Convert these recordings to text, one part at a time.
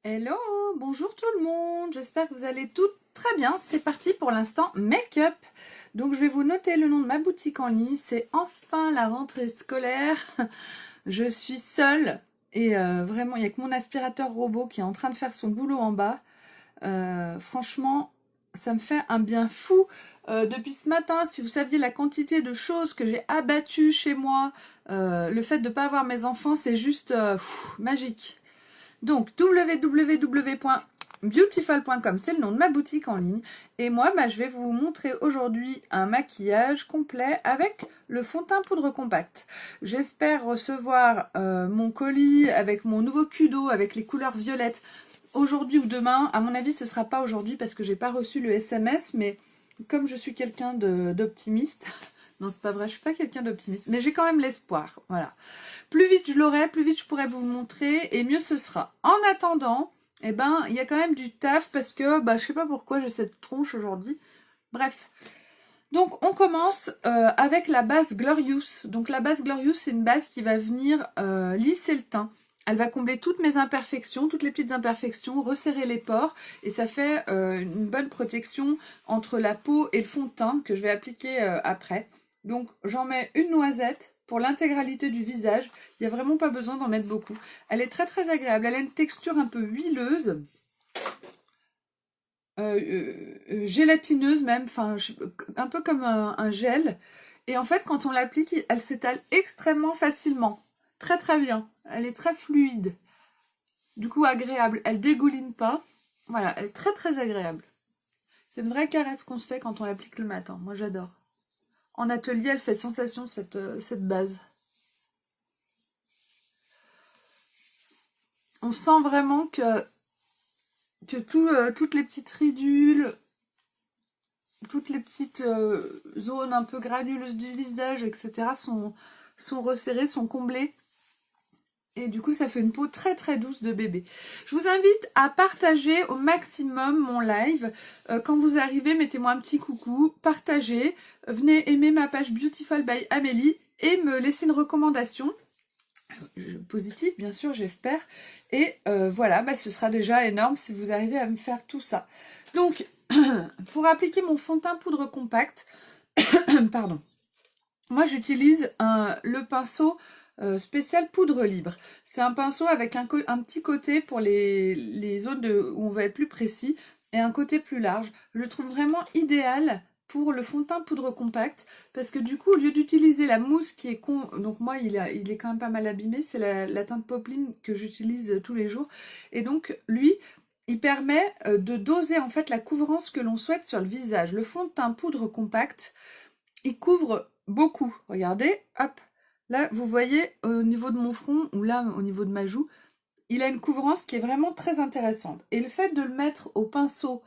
Hello, bonjour tout le monde, j'espère que vous allez toutes très bien. C'est parti pour l'instant make-up. Donc je vais vous noter le nom de ma boutique en ligne, c'est enfin la rentrée scolaire. Je suis seule et vraiment il n'y a que mon aspirateur robot qui est en train de faire son boulot en bas. Franchement, ça me fait un bien fou. Depuis ce matin, si vous saviez la quantité de choses que j'ai abattues chez moi, le fait de ne pas avoir mes enfants, c'est juste magique. Donc www.beautiful.com, c'est le nom de ma boutique en ligne. Et moi, je vais vous montrer aujourd'hui un maquillage complet avec le fond de teint poudre compacte. J'espère recevoir mon colis avec mon nouveau Kudo avec les couleurs violettes aujourd'hui ou demain. À mon avis, ce ne sera pas aujourd'hui parce que j'ai pas reçu le SMS, mais comme je suis quelqu'un d'optimiste, non c'est pas vrai, je suis pas quelqu'un d'optimiste, mais j'ai quand même l'espoir, voilà. Plus vite je l'aurai, plus vite je pourrai vous le montrer et mieux ce sera. En attendant, eh ben, il y a quand même du taf parce que, je sais pas pourquoi j'ai cette tronche aujourd'hui. Bref. Donc on commence avec la base Glorious. Donc la base Glorious, c'est une base qui va venir lisser le teint. Elle va combler toutes mes imperfections, toutes les petites imperfections, resserrer les pores et ça fait une bonne protection entre la peau et le fond de teint que je vais appliquer après. Donc j'en mets une noisette pour l'intégralité du visage. Il n'y a vraiment pas besoin d'en mettre beaucoup. Elle est très très agréable. Elle a une texture un peu huileuse. Gélatineuse même, enfin un peu comme un gel. Et en fait, quand on l'applique, elle s'étale extrêmement facilement. Très très bien. Elle est très fluide. Du coup, agréable. Elle dégouline pas. Voilà, elle est très très agréable. C'est une vraie caresse qu'on se fait quand on l'applique le matin. Moi, j'adore. En atelier, elle fait sensation cette base. On sent vraiment que toutes les petites ridules, toutes les petites zones un peu granuleuses du visage, etc. sont resserrées, sont comblées. Et du coup, ça fait une peau très très douce de bébé. Je vous invite à partager au maximum mon live. Quand vous arrivez, mettez-moi un petit coucou, partagez, venez aimer ma page Beautiful by Amélie et me laisser une recommandation. Positive, bien sûr, j'espère. Et voilà, ce sera déjà énorme si vous arrivez à me faire tout ça. Donc, pour appliquer mon fond de teint poudre compacte, pardon, moi j'utilise le pinceau spécial poudre libre. C'est un pinceau avec un petit côté pour les zones où on va être plus précis et un côté plus large. Je le trouve vraiment idéal pour le fond de teint poudre compacte parce que du coup, au lieu d'utiliser la mousse qui est donc moi il est quand même pas mal abîmé, c'est la teinte Poplin que j'utilise tous les jours et donc lui il permet de doser en fait la couvrance que l'on souhaite sur le visage. Le fond de teint poudre compacte, il couvre beaucoup. Regardez, hop, là vous voyez au niveau de mon front ou là au niveau de ma joue, il a une couvrance qui est vraiment très intéressante. Et le fait de le mettre au pinceau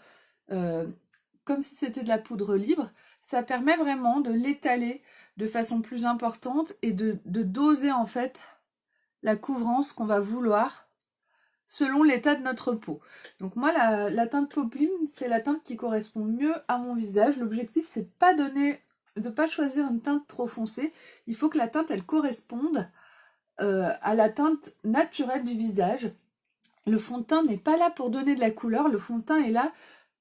comme si c'était de la poudre libre, ça permet vraiment de l'étaler de façon plus importante et de doser en fait la couvrance qu'on va vouloir selon l'état de notre peau. Donc moi, la teinte Poplin, c'est la teinte qui correspond mieux à mon visage. L'objectif, c'est de pas choisir une teinte trop foncée. Il faut que la teinte, elle corresponde à la teinte naturelle du visage. Le fond de teint n'est pas là pour donner de la couleur. Le fond de teint est là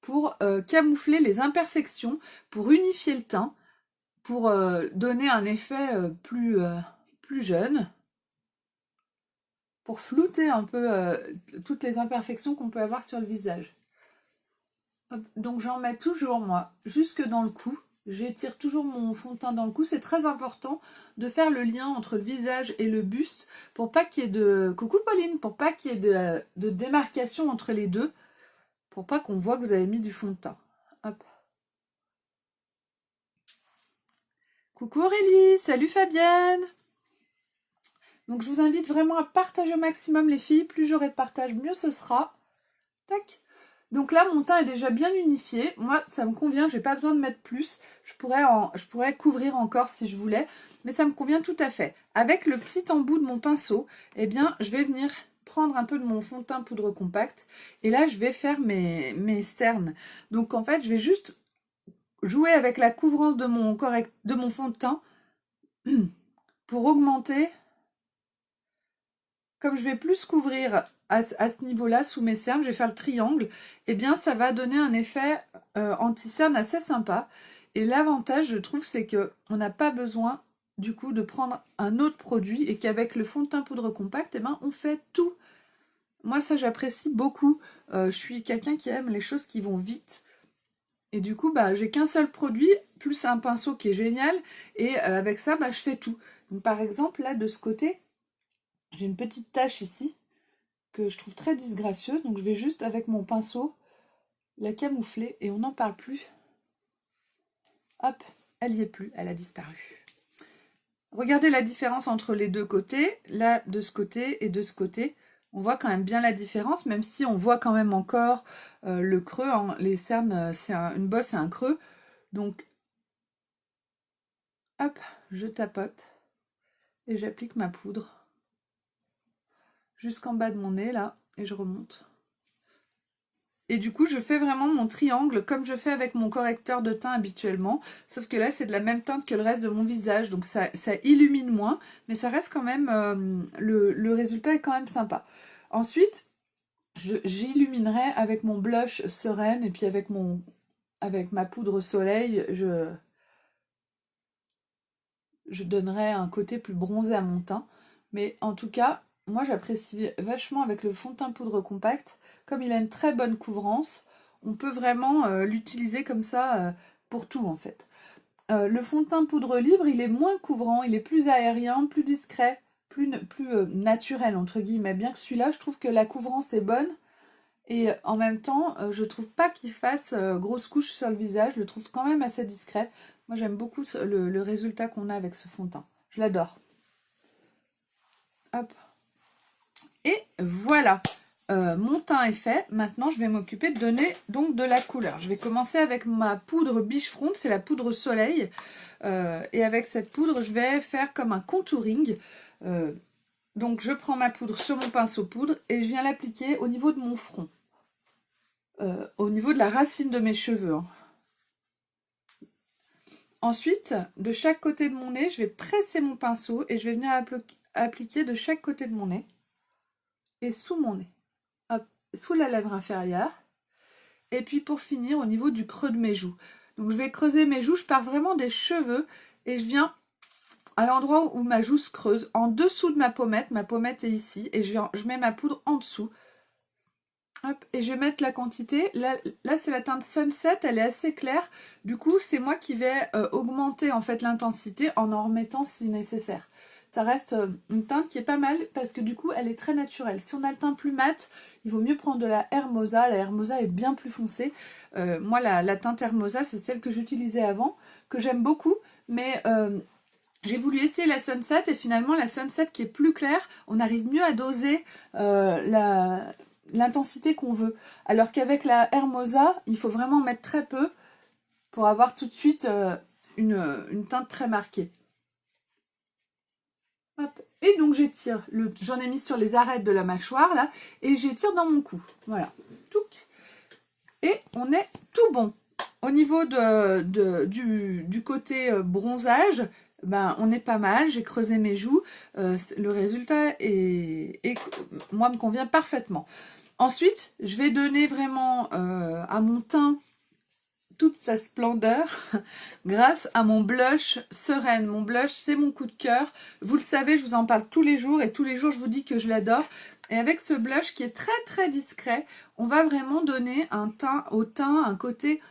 pour camoufler les imperfections, pour unifier le teint, pour donner un effet plus jeune, pour flouter un peu toutes les imperfections qu'on peut avoir sur le visage. Hop, donc j'en mets toujours, moi, jusque dans le cou. J'étire toujours mon fond de teint dans le cou. C'est très important de faire le lien entre le visage et le buste pour pas qu'il y ait de... Coucou Pauline! Pour pas qu'il y ait de démarcation entre les deux, pour pas qu'on voit que vous avez mis du fond de teint. Hop. Coucou Aurélie! Salut Fabienne! Donc je vous invite vraiment à partager au maximum les filles. Plus j'aurai de partage, mieux ce sera. Tac. Donc là, mon teint est déjà bien unifié. Moi, ça me convient, j'ai pas besoin de mettre plus. Je pourrais couvrir encore si je voulais, mais ça me convient tout à fait. Avec le petit embout de mon pinceau, eh bien, je vais venir prendre un peu de mon fond de teint poudre compacte. Et là, je vais faire mes cernes. Donc en fait, je vais juste jouer avec la couvrance de mon fond de teint pour augmenter comme je vais plus couvrir à ce niveau-là, sous mes cernes, je vais faire le triangle, et bien ça va donner un effet anti-cerne assez sympa. Et l'avantage, je trouve, c'est qu'on n'a pas besoin du coup de prendre un autre produit et qu'avec le fond de teint poudre compact, eh ben, on fait tout. Moi ça j'apprécie beaucoup, je suis quelqu'un qui aime les choses qui vont vite. Et du coup, bah, j'ai qu'un seul produit, plus un pinceau qui est génial, et avec ça, bah, je fais tout. Donc par exemple, là de ce côté, j'ai une petite tache ici, que je trouve très disgracieuse, donc je vais juste avec mon pinceau la camoufler, et on n'en parle plus. Hop, elle n'y est plus, elle a disparu. Regardez la différence entre les deux côtés, là de ce côté et de ce côté. On voit quand même bien la différence, même si on voit quand même encore le creux, hein. Les cernes, c'est une bosse et un creux. Donc, hop, je tapote et j'applique ma poudre jusqu'en bas de mon nez, là, et je remonte. Et du coup, je fais vraiment mon triangle comme je fais avec mon correcteur de teint habituellement. Sauf que là, c'est de la même teinte que le reste de mon visage. Donc ça illumine moins. Mais ça reste quand même... le résultat est quand même sympa. Ensuite, j'illuminerai avec mon blush sereine. Et puis avec ma poudre soleil, je donnerai un côté plus bronzé à mon teint. Mais en tout cas, moi j'apprécie vachement avec le fond de teint poudre compact. Comme il a une très bonne couvrance, on peut vraiment l'utiliser comme ça pour tout en fait. Le fond de teint poudre libre, il est moins couvrant, il est plus aérien, plus discret, plus naturel entre guillemets. Bien que celui-là, je trouve que la couvrance est bonne. Et en même temps, je trouve pas qu'il fasse grosse couche sur le visage, je le trouve quand même assez discret. Moi j'aime beaucoup le résultat qu'on a avec ce fond de teint. Je l'adore. Hop. Et voilà. Mon teint est fait. Maintenant, je vais m'occuper de donner donc de la couleur. Je vais commencer avec ma poudre Beachfront, c'est la poudre soleil. Et avec cette poudre, je vais faire comme un contouring. Donc, je prends ma poudre sur mon pinceau poudre et je viens l'appliquer au niveau de mon front. Au niveau de la racine de mes cheveux. Hein. Ensuite, de chaque côté de mon nez, je vais presser mon pinceau et je vais venir appliquer de chaque côté de mon nez et sous mon nez. Hop, sous la lèvre inférieure. Et puis pour finir, au niveau du creux de mes joues. Donc je vais creuser mes joues, je pars vraiment des cheveux et je viens à l'endroit où ma joue se creuse, en dessous de ma pommette est ici, et je mets ma poudre en dessous. Hop, et je vais mettre la quantité, là c'est la teinte Sunset, elle est assez claire, du coup c'est moi qui vais augmenter en fait l'intensité en remettant si nécessaire. Ça reste une teinte qui est pas mal parce que du coup elle est très naturelle. Si on a le teint plus mat, il vaut mieux prendre de la Hermosa est bien plus foncée. Moi la teinte Hermosa c'est celle que j'utilisais avant, que j'aime beaucoup, mais... j'ai voulu essayer la Sunset et finalement la Sunset qui est plus claire, on arrive mieux à doser l'intensité qu'on veut. Alors qu'avec la Hermosa, il faut vraiment mettre très peu pour avoir tout de suite une teinte très marquée. Hop. Et donc j'étire, j'en ai mis sur les arêtes de la mâchoire là, et j'étire dans mon cou. Voilà. Touc. Et on est tout bon. Au niveau du côté bronzage, ben, on est pas mal, j'ai creusé mes joues, le résultat moi me convient parfaitement. Ensuite, je vais donner vraiment à mon teint toute sa splendeur grâce à mon blush Sereine. Mon blush, c'est mon coup de cœur. Vous le savez, je vous en parle tous les jours et tous les jours, je vous dis que je l'adore. Et avec ce blush qui est très très discret, on va vraiment donner au teint un côté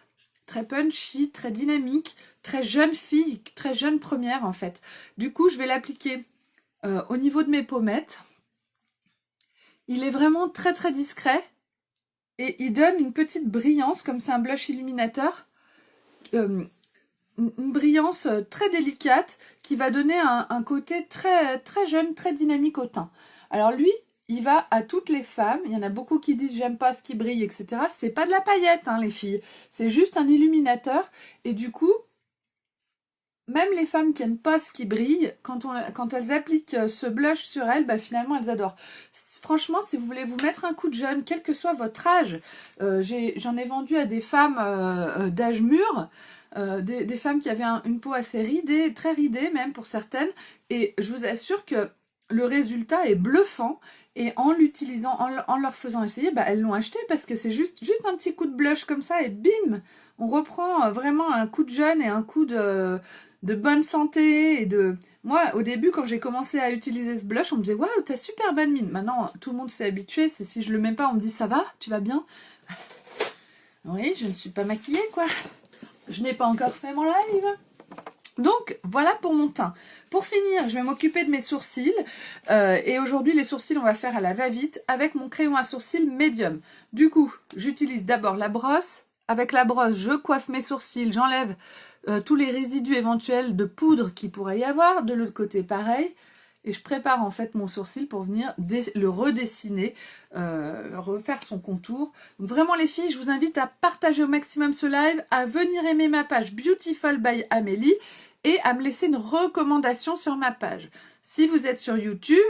très punchy, très dynamique, très jeune fille, très jeune première en fait. Du coup, je vais l'appliquer au niveau de mes pommettes. Il est vraiment très très discret et il donne une petite brillance, comme c'est un blush illuminateur, une brillance très délicate qui va donner un côté très, très jeune, très dynamique au teint. Alors lui, il va à toutes les femmes. Il y en a beaucoup qui disent j'aime pas ce qui brille, etc. C'est pas de la paillette, hein, les filles. C'est juste un illuminateur. Et du coup, même les femmes qui n'aiment pas ce qui brille, quand elles appliquent ce blush sur elles, bah, finalement elles adorent. Franchement, si vous voulez vous mettre un coup de jeune, quel que soit votre âge, j'en ai vendu à des femmes d'âge mûr, des femmes qui avaient une peau assez ridée, très ridée même pour certaines, et je vous assure que le résultat est bluffant. Et en l'utilisant, en leur faisant essayer, bah, elles l'ont acheté parce que c'est juste un petit coup de blush comme ça et bim, on reprend vraiment un coup de jeune et un coup de bonne santé. Et de... Moi, au début, quand j'ai commencé à utiliser ce blush, on me disait « Waouh, t'as super bonne mine !» Maintenant, tout le monde s'est habitué. C'est si je le mets pas, on me dit « Ça va? Tu vas bien ?» Oui, je ne suis pas maquillée, quoi. Je n'ai pas encore fait mon live. Donc, voilà pour mon teint. Pour finir, je vais m'occuper de mes sourcils. Et aujourd'hui, les sourcils, on va faire à la va-vite avec mon crayon à sourcils médium. Du coup, j'utilise d'abord la brosse. Avec la brosse, je coiffe mes sourcils, j'enlève tous les résidus éventuels de poudre qu'il pourrait y avoir. De l'autre côté, pareil. Et je prépare en fait mon sourcil pour venir le redessiner, refaire son contour. Donc vraiment les filles, je vous invite à partager au maximum ce live, à venir aimer ma page Beautiful by Amélie et à me laisser une recommandation sur ma page. Si vous êtes sur YouTube,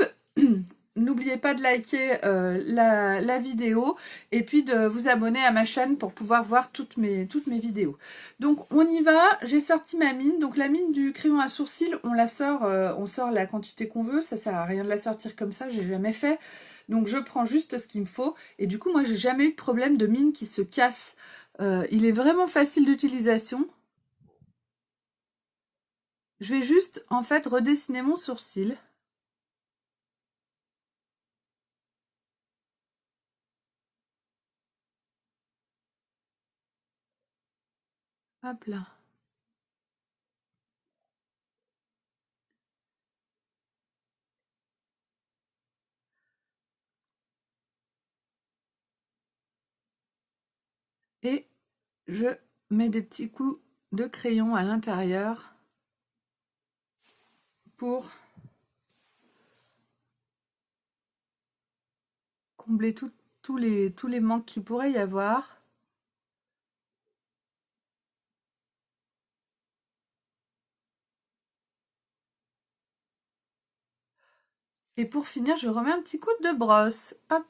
n'oubliez pas de liker la vidéo et puis de vous abonner à ma chaîne pour pouvoir voir toutes mes vidéos. Donc on y va, j'ai sorti ma mine. Donc la mine du crayon à sourcils, on sort la quantité qu'on veut. Ça sert à rien de la sortir comme ça, j'ai jamais fait. Donc je prends juste ce qu'il me faut. Et du coup moi j'ai jamais eu de problème de mine qui se casse. Il est vraiment facile d'utilisation. Je vais juste en fait redessiner mon sourcil. Hop là. Et je mets des petits coups de crayon à l'intérieur pour combler tous les manques qu'il pourrait y avoir. Et pour finir, je remets un petit coup de brosse. Hop.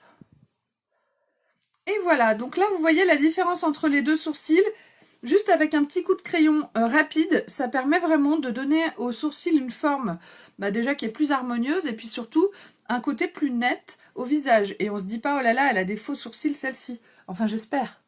Et voilà, donc là vous voyez la différence entre les deux sourcils. Juste avec un petit coup de crayon rapide, ça permet vraiment de donner aux sourcils une forme déjà qui est plus harmonieuse et puis surtout un côté plus net au visage. Et on se dit pas, oh là là, elle a des faux sourcils celle-ci. Enfin, j'espère.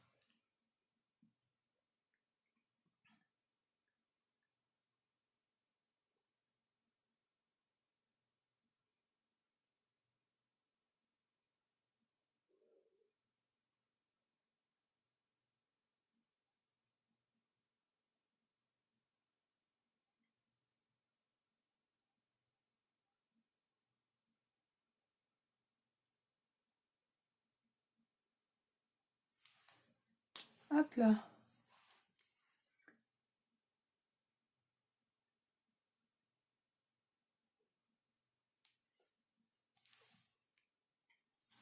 Hop là.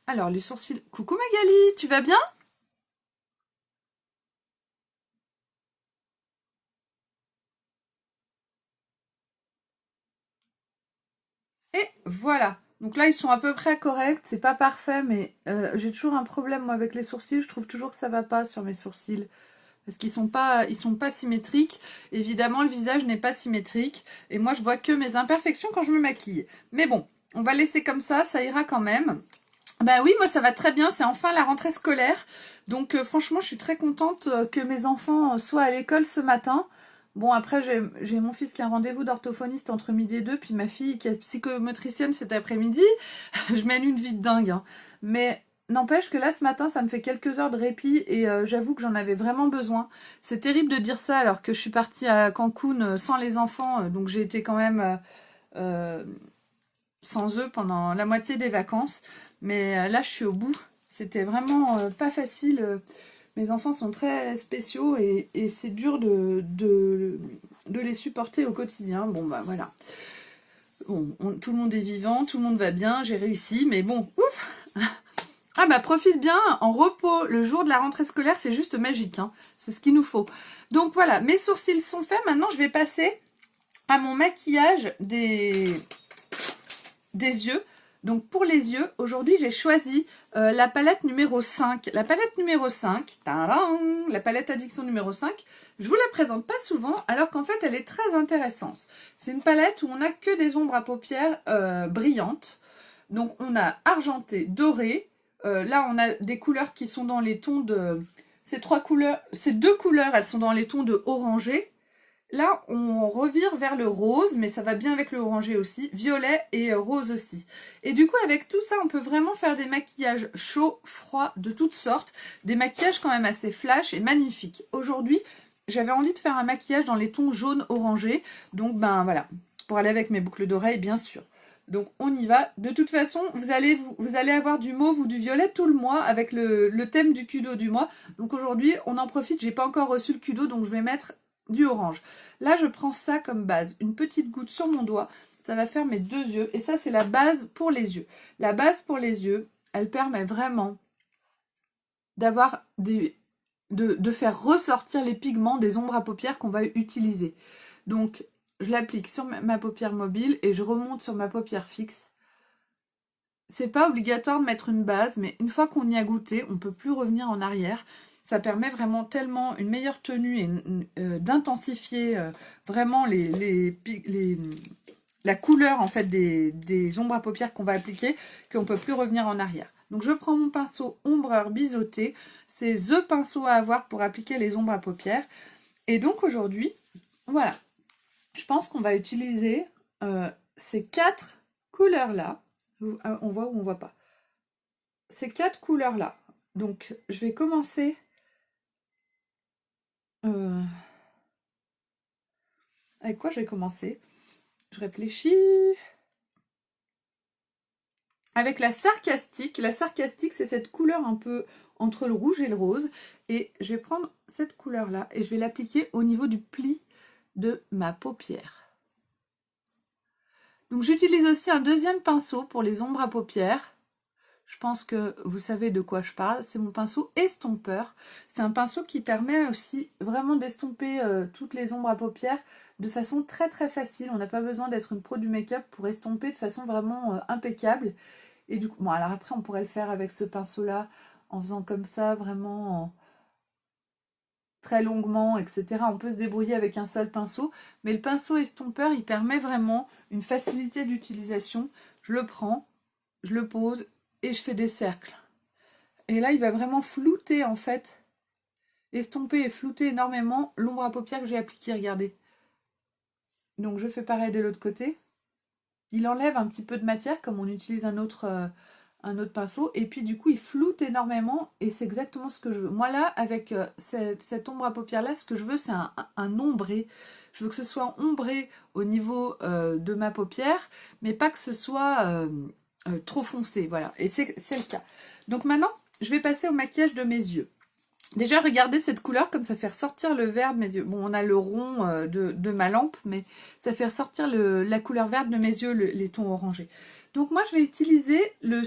Alors, les sourcils... Coucou Magali, tu vas bien? Et voilà. Donc là, ils sont à peu près corrects. C'est pas parfait, mais j'ai toujours un problème moi, avec les sourcils. Je trouve toujours que ça va pas sur mes sourcils. Parce qu'ils sont pas symétriques. Évidemment, le visage n'est pas symétrique. Et moi, je vois que mes imperfections quand je me maquille. Mais bon, on va laisser comme ça ira quand même. Bah oui, moi ça va très bien, c'est enfin la rentrée scolaire. Donc franchement, je suis très contente que mes enfants soient à l'école ce matin. Bon, après, j'ai mon fils qui a un rendez-vous d'orthophoniste entre midi et 2, puis ma fille qui est psychomotricienne cet après-midi. Je mène une vie de dingue, hein. Mais n'empêche que là, ce matin, ça me fait quelques heures de répit et j'avoue que j'en avais vraiment besoin. C'est terrible de dire ça alors que je suis partie à Cancun sans les enfants, donc j'ai été quand même sans eux pendant la moitié des vacances. Mais là, je suis au bout. C'était vraiment pas facile. Mes enfants sont très spéciaux et c'est dur de les supporter au quotidien. Bon, bah voilà. Bon, tout le monde est vivant, tout le monde va bien, j'ai réussi, mais bon, ouf. Ah bah profite bien, en repos, le jour de la rentrée scolaire, c'est juste magique, hein. C'est ce qu'il nous faut. Donc voilà, mes sourcils sont faits. Maintenant, je vais passer à mon maquillage des yeux. Donc pour les yeux, aujourd'hui j'ai choisi la palette numéro 5. La palette numéro 5, tadam, la palette Addiction numéro 5, je vous la présente pas souvent alors qu'en fait elle est très intéressante. C'est une palette où on n'a que des ombres à paupières brillantes. Donc on a argenté, doré, là on a des couleurs qui sont dans les tons de... Ces deux couleurs, elles sont dans les tons de orangé. Là, on revire vers le rose, mais ça va bien avec le orangé aussi, violet et rose aussi. Et du coup, avec tout ça, on peut vraiment faire des maquillages chauds, froids, de toutes sortes. Des maquillages quand même assez flash et magnifiques. Aujourd'hui, j'avais envie de faire un maquillage dans les tons jaune-orangé. Donc, ben voilà, pour aller avec mes boucles d'oreilles, bien sûr. Donc, on y va. De toute façon, vous allez avoir du mauve ou du violet tout le mois avec le thème du Kudo du mois. Donc, aujourd'hui, on en profite. J'ai pas encore reçu le Kudo, donc je vais mettre du orange. Là, je prends ça comme base. Une petite goutte sur mon doigt. Ça va faire mes deux yeux. Et ça, c'est la base pour les yeux. La base pour les yeux, elle permet vraiment d'avoir de faire ressortir les pigments des ombres à paupières qu'on va utiliser. Donc, je l'applique sur ma paupière mobile et je remonte sur ma paupière fixe. C'est pas obligatoire de mettre une base, mais une fois qu'on y a goûté, on peut plus revenir en arrière. Ça permet vraiment tellement une meilleure tenue et d'intensifier vraiment la couleur en fait des ombres à paupières qu'on va appliquer qu'on ne peut plus revenir en arrière. Donc je prends mon pinceau ombreur biseauté. C'est the pinceau à avoir pour appliquer les ombres à paupières. Et donc aujourd'hui, voilà. Je pense qu'on va utiliser ces 4 couleurs-là. On voit ou on voit pas. Ces 4 couleurs-là. Donc je vais commencer... avec quoi je vais commencer? Je réfléchis. Avec la sarcastique. La sarcastique, c'est cette couleur un peu entre le rouge et le rose. Et je vais prendre cette couleur-là et je vais l'appliquer au niveau du pli de ma paupière. Donc j'utilise aussi un deuxième pinceau pour les ombres à paupières. Je pense que vous savez de quoi je parle. C'est mon pinceau estompeur. C'est un pinceau qui permet aussi vraiment d'estomper toutes les ombres à paupières de façon très très facile. On n'a pas besoin d'être une pro du make-up pour estomper de façon vraiment impeccable. Et du coup, bon, alors après on pourrait le faire avec ce pinceau-là en faisant comme ça, vraiment très longuement, etc. On peut se débrouiller avec un seul pinceau. Mais le pinceau estompeur, il permet vraiment une facilité d'utilisation. Je le prends, je le pose et je fais des cercles. Et là, il va vraiment flouter en fait, estomper et flouter énormément l'ombre à paupières que j'ai appliquée, regardez. Donc je fais pareil de l'autre côté. Il enlève un petit peu de matière comme on utilise un autre pinceau. Et puis du coup, il floute énormément et c'est exactement ce que je veux. Moi là, avec cette ombre à paupières là, ce que je veux, c'est un ombré. Je veux que ce soit ombré au niveau de ma paupière, mais pas que ce soit... trop foncé, voilà, et c'est le cas. Donc maintenant, je vais passer au maquillage de mes yeux. Déjà, regardez cette couleur, comme ça fait ressortir le vert de mes yeux. Bon, on a le rond de ma lampe, mais ça fait ressortir la couleur verte de mes yeux, les tons orangés. Donc moi, je vais utiliser le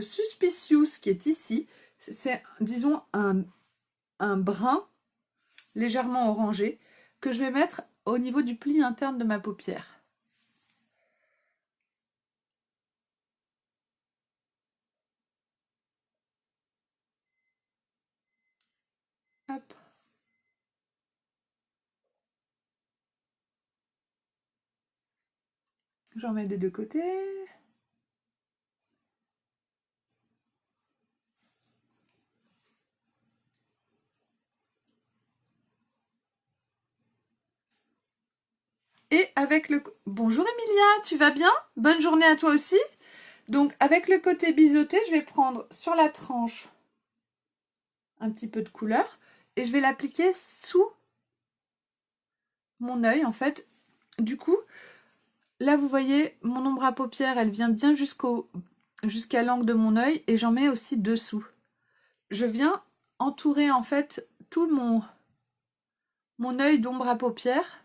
Suspicious qui est ici. C'est, disons, un brun légèrement orangé que je vais mettre au niveau du pli interne de ma paupière. Hop. J'en mets des deux côtés. Et avec le... Bonjour Emilia, tu vas bien? Bonne journée à toi aussi. Donc avec le côté biseauté, je vais prendre sur la tranche un petit peu de couleur et je vais l'appliquer sous mon œil en fait. Du coup, là vous voyez, mon ombre à paupières, elle vient bien jusqu'à l'angle de mon œil et j'en mets aussi dessous. Je viens entourer en fait tout mon œil d'ombre à paupières.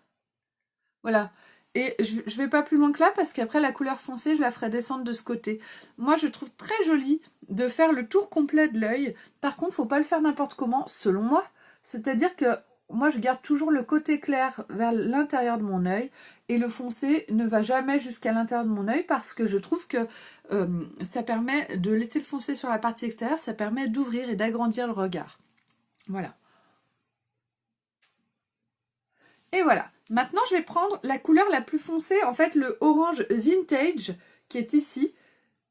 Voilà. Et je vais pas plus loin que là parce qu'après la couleur foncée, je la ferai descendre de ce côté. Moi, je trouve très joli de faire le tour complet de l'œil. Par contre, faut pas le faire n'importe comment, selon moi. C'est-à-dire que moi, je garde toujours le côté clair vers l'intérieur de mon œil. et le foncé ne va jamais jusqu'à l'intérieur de mon œil parce que je trouve que ça permet de laisser le foncé sur la partie extérieure, ça permet d'ouvrir et d'agrandir le regard. Voilà. Et voilà. Maintenant, je vais prendre la couleur la plus foncée, en fait le orange vintage qui est ici,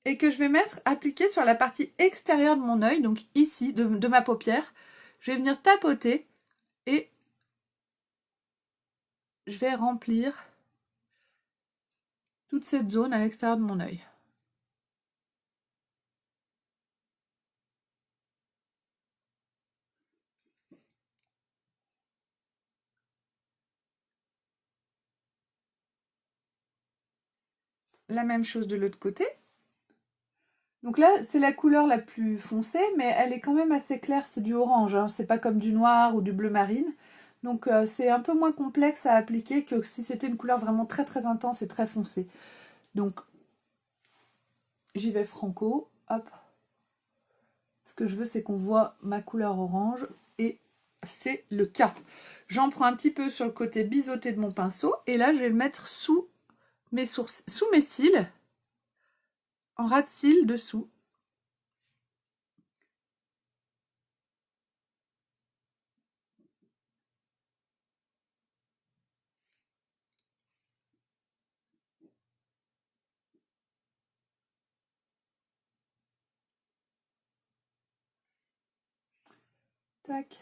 et que je vais mettre appliqué sur la partie extérieure de mon œil, donc ici, de ma paupière. Je vais venir tapoter et je vais remplir toute cette zone à l'extérieur de mon œil. La même chose de l'autre côté. Donc là, c'est la couleur la plus foncée, mais elle est quand même assez claire, c'est du orange, hein. C'est pas comme du noir ou du bleu marine. Donc c'est un peu moins complexe à appliquer que si c'était une couleur vraiment très très intense et très foncée. Donc j'y vais franco, hop. Ce que je veux, c'est qu'on voit ma couleur orange, et c'est le cas. J'en prends un petit peu sur le côté biseauté de mon pinceau, et là je vais le mettre sous mes sourcils, sous mes cils, en ras de cils dessous. Tac.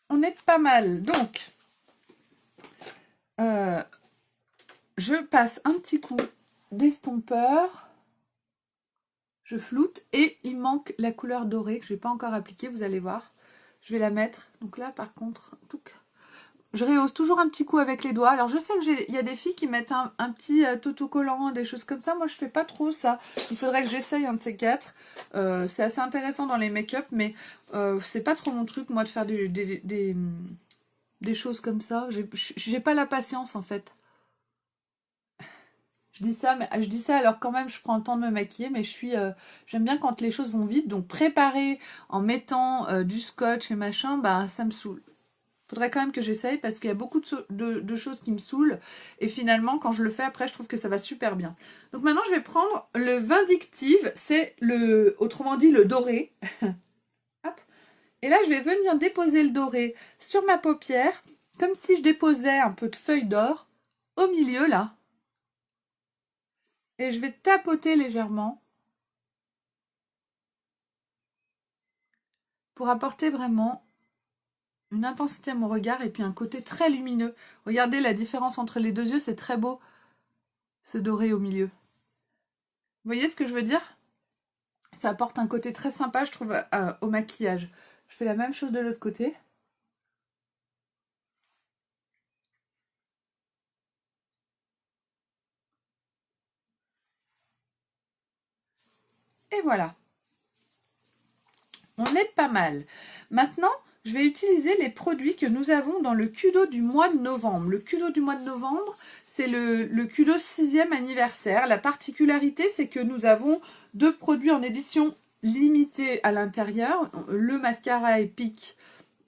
On est pas mal. Donc, je passe un petit coup d'estompeur. Je floute et il manque la couleur dorée que je n'ai pas encore appliquée, vous allez voir. Je vais la mettre. Donc là, par contre, je rehausse toujours un petit coup avec les doigts. Alors je sais qu'il y a des filles qui mettent un petit autocollant, des choses comme ça. Moi, je fais pas trop ça. Il faudrait que j'essaye un de ces quatre. C'est assez intéressant dans les make-up, mais c'est pas trop mon truc, moi, de faire des choses comme ça. J'ai pas la patience, en fait. Je dis ça, mais je dis ça alors quand même je prends le temps de me maquiller, mais j'aime bien quand les choses vont vite, donc préparer en mettant du scotch et machin, bah ça me saoule. Faudrait quand même que j'essaye parce qu'il y a beaucoup de choses qui me saoulent, et finalement quand je le fais après je trouve que ça va super bien. Donc maintenant je vais prendre le Vindictive, c'est autrement dit le doré. Hop. Et là je vais venir déposer le doré sur ma paupière, comme si je déposais un peu de feuille d'or au milieu là. Et je vais tapoter légèrement pour apporter vraiment une intensité à mon regard et puis un côté très lumineux. Regardez la différence entre les deux yeux, c'est très beau, ce doré au milieu. Vous voyez ce que je veux dire? Ça apporte un côté très sympa, je trouve, au maquillage. Je fais la même chose de l'autre côté. Et voilà. On est pas mal. Maintenant, je vais utiliser les produits que nous avons dans le Kudo du mois de novembre. Le Kudo du mois de novembre, c'est le Kudo 6e anniversaire. La particularité, c'est que nous avons deux produits en édition limitée à l'intérieur. Le mascara Epic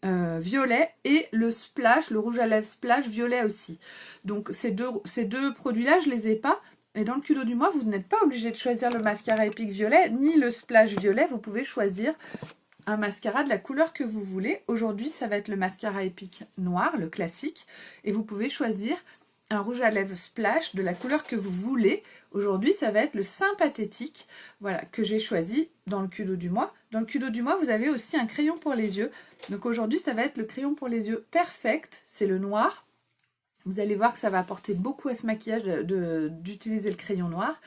violet et le Splash, le rouge à lèvres Splash violet aussi. Donc ces deux produits-là, je les ai pas. Et dans le Kudo du mois, vous n'êtes pas obligé de choisir le mascara Epic violet ni le Splash violet. Vous pouvez choisir un mascara de la couleur que vous voulez. Aujourd'hui, ça va être le mascara Epic noir, le classique. Et vous pouvez choisir un rouge à lèvres Splash de la couleur que vous voulez. Aujourd'hui, ça va être le sympathétique, voilà, que j'ai choisi dans le Kudo du mois. Dans le Kudo du mois, vous avez aussi un crayon pour les yeux. Donc aujourd'hui, ça va être le crayon pour les yeux Perfect, c'est le noir. Vous allez voir que ça va apporter beaucoup à ce maquillage d'utiliser le crayon noir.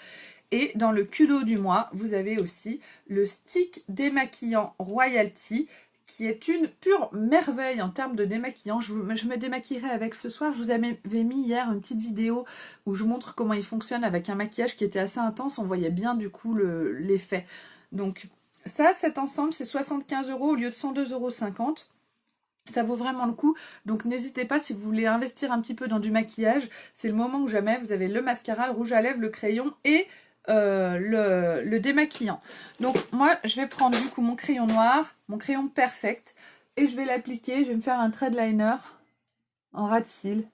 Et dans le Kudo du mois, vous avez aussi le stick démaquillant Royalty, qui est une pure merveille en termes de démaquillant. Je me démaquillerai avec ce soir. Je vous avais mis hier une petite vidéo où je montre comment il fonctionne avec un maquillage qui était assez intense. On voyait bien du coup l'effet. Donc ça, cet ensemble, c'est 75 € au lieu de 102,50 €. Ça vaut vraiment le coup, donc n'hésitez pas si vous voulez investir un petit peu dans du maquillage, c'est le moment ou jamais. Vous avez le mascara, le rouge à lèvres, le crayon et le démaquillant. Donc moi je vais prendre du coup mon crayon noir, mon crayon Perfect, et je vais l'appliquer. Je vais me faire un trait de liner en ras de cils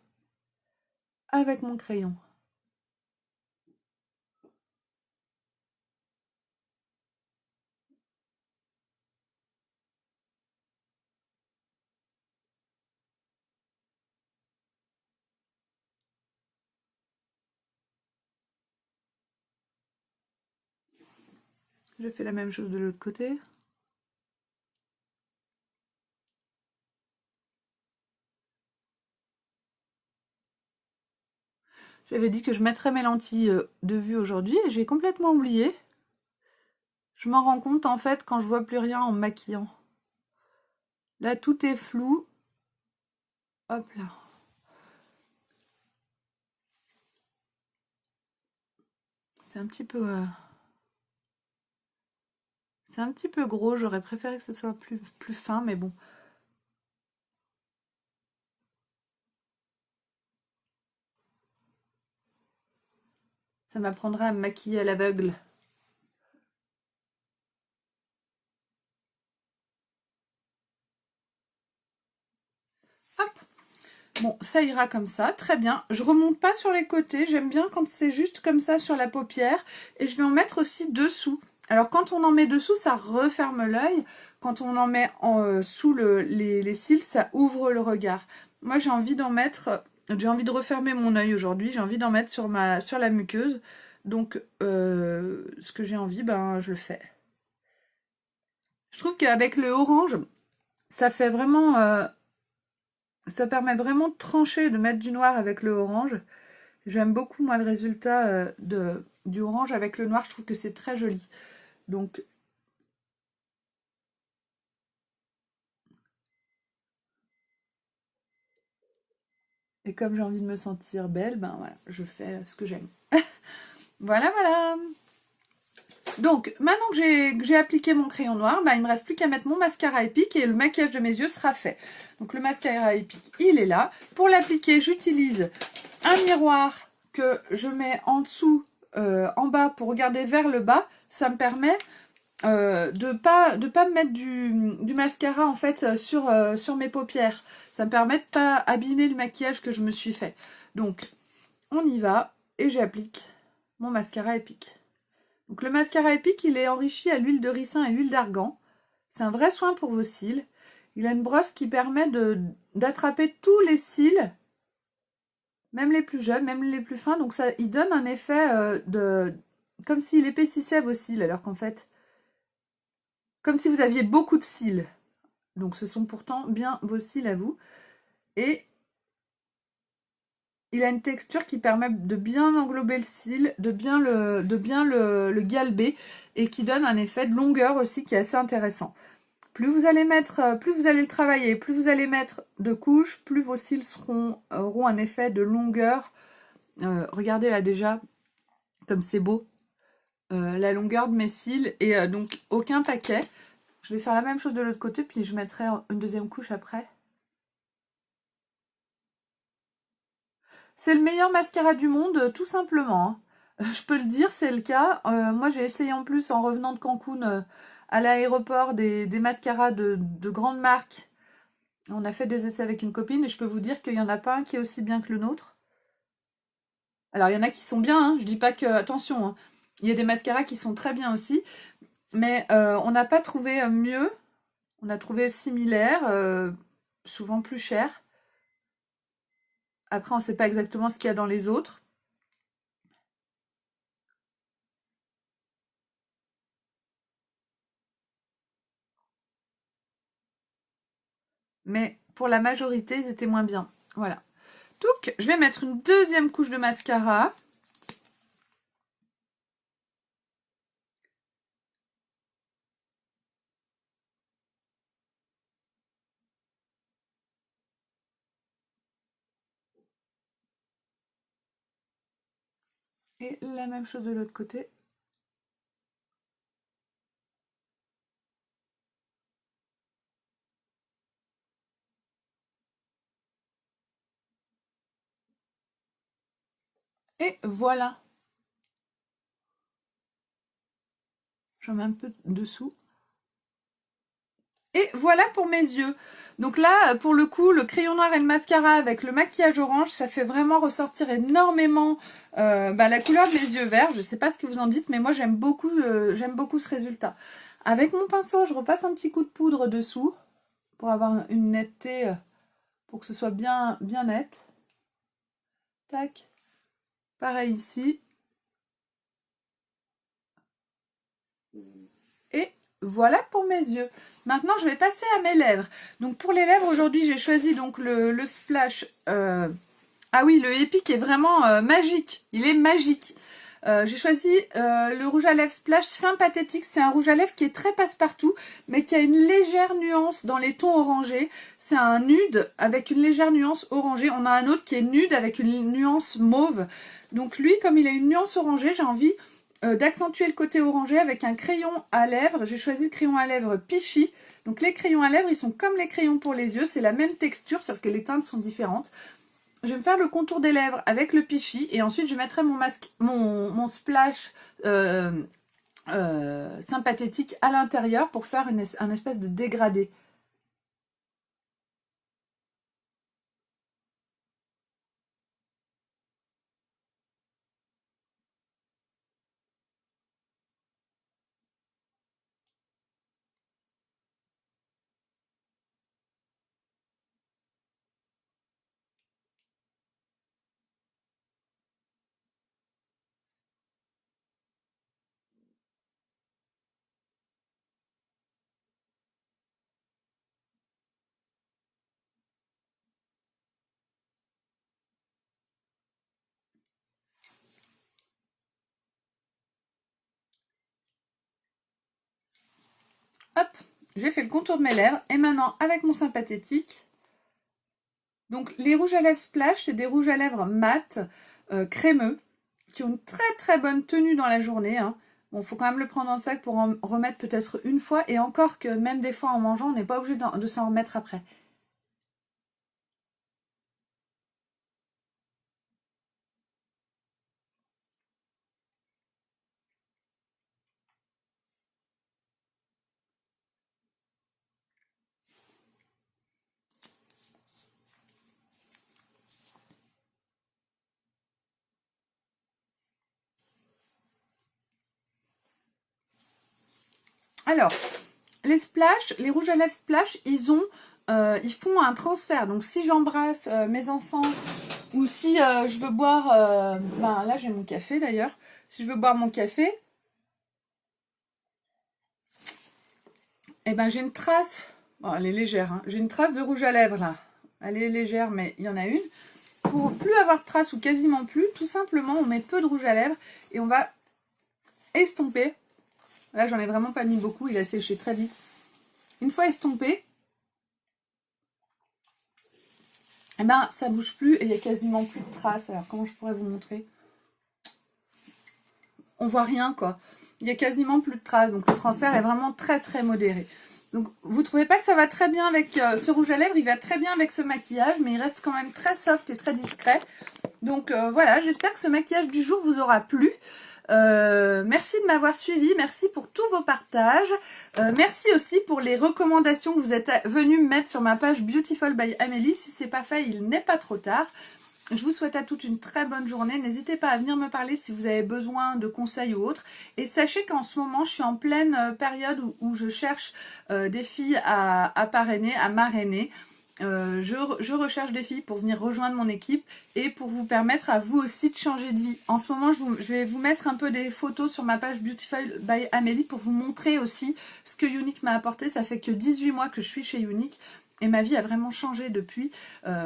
avec mon crayon. Je fais la même chose de l'autre côté. J'avais dit que je mettrais mes lentilles de vue aujourd'hui et j'ai complètement oublié. Je m'en rends compte en fait quand je vois plus rien en me maquillant. Là tout est flou. Hop là. C'est un petit peu... c'est un petit peu gros, j'aurais préféré que ce soit plus fin, mais bon. Ça m'apprendra à me maquiller à l'aveugle. Hop. Bon, ça ira comme ça, très bien. Je remonte pas sur les côtés, j'aime bien quand c'est juste comme ça sur la paupière. Et je vais en mettre aussi dessous. Alors quand on en met dessous, ça referme l'œil. Quand on en met sous les cils, ça ouvre le regard. Moi j'ai envie d'en mettre, j'ai envie de refermer mon œil aujourd'hui, j'ai envie d'en mettre sur la muqueuse. Donc ce que j'ai envie, ben je le fais. Je trouve qu'avec le orange, ça fait vraiment... ça permet vraiment de trancher, de mettre du noir avec le orange. J'aime beaucoup moi le résultat du orange avec le noir, je trouve que c'est très joli. Donc et comme j'ai envie de me sentir belle, ben voilà, je fais ce que j'aime. Voilà, voilà. Donc maintenant que j'ai appliqué mon crayon noir, ben, il me reste plus qu'à mettre mon mascara épique et le maquillage de mes yeux sera fait. Donc le mascara épique, il est là. Pour l'appliquer, j'utilise un miroir que je mets en dessous, en bas pour regarder vers le bas. Ça me permet de pas me mettre du mascara en fait sur mes paupières. Ça me permet de pas abîmer le maquillage que je me suis fait. Donc on y va et j'applique mon mascara épique. Donc le mascara épique, il est enrichi à l'huile de ricin et l'huile d'argan. C'est un vrai soin pour vos cils. Il a une brosse qui permet d'attraper tous les cils, même les plus jeunes, même les plus fins. Donc ça, il donne un effet comme s'il épaississait vos cils, alors qu'en fait, comme si vous aviez beaucoup de cils. Donc ce sont pourtant bien vos cils à vous. Et il a une texture qui permet de bien englober le cil, de bien le galber et qui donne un effet de longueur aussi qui est assez intéressant. Plus vous allez le travailler, plus vous allez mettre de couches, plus vos cils auront un effet de longueur. Regardez là déjà, comme c'est beau, la longueur de mes cils. Et donc aucun paquet. Je vais faire la même chose de l'autre côté, puis je mettrai une deuxième couche après. C'est le meilleur mascara du monde, tout simplement. Je peux le dire, c'est le cas. Moi, j'ai essayé en plus, en revenant de Cancun, à l'aéroport, des mascaras de grandes marques. On a fait des essais avec une copine et je peux vous dire qu'il n'y en a pas un qui est aussi bien que le nôtre. Alors, il y en a qui sont bien, hein, je dis pas que... Attention, hein, il y a des mascaras qui sont très bien aussi, mais on n'a pas trouvé mieux. On a trouvé similaire, souvent plus cher. Après, on ne sait pas exactement ce qu'il y a dans les autres. Mais pour la majorité, ils étaient moins bien. Voilà. Donc, je vais mettre une deuxième couche de mascara. Et la même chose de l'autre côté. Et voilà. J'en mets un peu dessous. Et voilà pour mes yeux. Donc là, pour le coup, le crayon noir et le mascara avec le maquillage orange, ça fait vraiment ressortir énormément la couleur de mes yeux verts. Je ne sais pas ce que vous en dites, mais moi j'aime beaucoup ce résultat. Avec mon pinceau, je repasse un petit coup de poudre dessous pour avoir une netteté, pour que ce soit bien, bien net. Tac. Pareil ici. Et voilà pour mes yeux. Maintenant, je vais passer à mes lèvres. Donc pour les lèvres, aujourd'hui, j'ai choisi donc le splash. Ah oui, le Epic est vraiment magique. Il est magique. J'ai choisi le rouge à lèvres splash sympathétique. C'est un rouge à lèvres qui est très passe-partout, mais qui a une légère nuance dans les tons orangés. C'est un nude avec une légère nuance orangée. On a un autre qui est nude avec une nuance mauve. Donc lui, comme il a une nuance orangée, j'ai envie d'accentuer le côté orangé avec un crayon à lèvres. J'ai choisi le crayon à lèvres Pichy. Donc les crayons à lèvres, ils sont comme les crayons pour les yeux. C'est la même texture, sauf que les teintes sont différentes. Je vais me faire le contour des lèvres avec le Pichy. Et ensuite, je mettrai mon splash sympathétique à l'intérieur pour faire un espèce de dégradé. Hop, j'ai fait le contour de mes lèvres. Et maintenant, avec mon sympathétique, donc les rouges à lèvres splash, c'est des rouges à lèvres mat, crémeux, qui ont une très très bonne tenue dans la journée. Hein. Bon, faut quand même le prendre dans le sac pour en remettre peut-être une fois. Et encore que même des fois en mangeant, on n'est pas obligé de s'en remettre après. Alors, les splash, les rouges à lèvres splash, ils font un transfert. Donc si j'embrasse mes enfants ou si je veux boire, là j'ai mon café d'ailleurs. Si je veux boire mon café, eh ben j'ai une trace. Bon, elle est légère, hein. J'ai une trace de rouge à lèvres là. Elle est légère, mais il y en a une. Pour plus avoir de traces ou quasiment plus, tout simplement, on met peu de rouge à lèvres et on va estomper. Là, j'en ai vraiment pas mis beaucoup, il a séché très vite. Une fois estompé, eh ben, ça bouge plus et il y a quasiment plus de traces. Alors, comment je pourrais vous montrer? On voit rien, quoi. Il y a quasiment plus de traces, donc le transfert est vraiment très très modéré. Donc, vous trouvez pas que ça va très bien avec ce rouge à lèvres? Il va très bien avec ce maquillage, mais il reste quand même très soft et très discret. Donc voilà, j'espère que ce maquillage du jour vous aura plu. Merci de m'avoir suivi, merci pour tous vos partages, merci aussi pour les recommandations que vous êtes venus me mettre sur ma page Beautiful by Amélie. Si c'est pas fait, il n'est pas trop tard. Je vous souhaite à toutes une très bonne journée. N'hésitez pas à venir me parler si vous avez besoin de conseils ou autres. Et sachez qu'en ce moment, je suis en pleine période où je cherche des filles à parrainer, à marrainer. Je recherche des filles pour venir rejoindre mon équipe et pour vous permettre à vous aussi de changer de vie. En ce moment, je vais vous mettre un peu des photos sur ma page Beautiful by Amélie pour vous montrer aussi ce que Younique m'a apporté. Ça fait que 18 mois que je suis chez Younique. Et ma vie a vraiment changé depuis,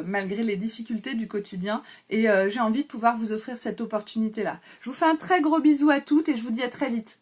malgré les difficultés du quotidien. Et j'ai envie de pouvoir vous offrir cette opportunité-là. Je vous fais un très gros bisou à toutes et je vous dis à très vite.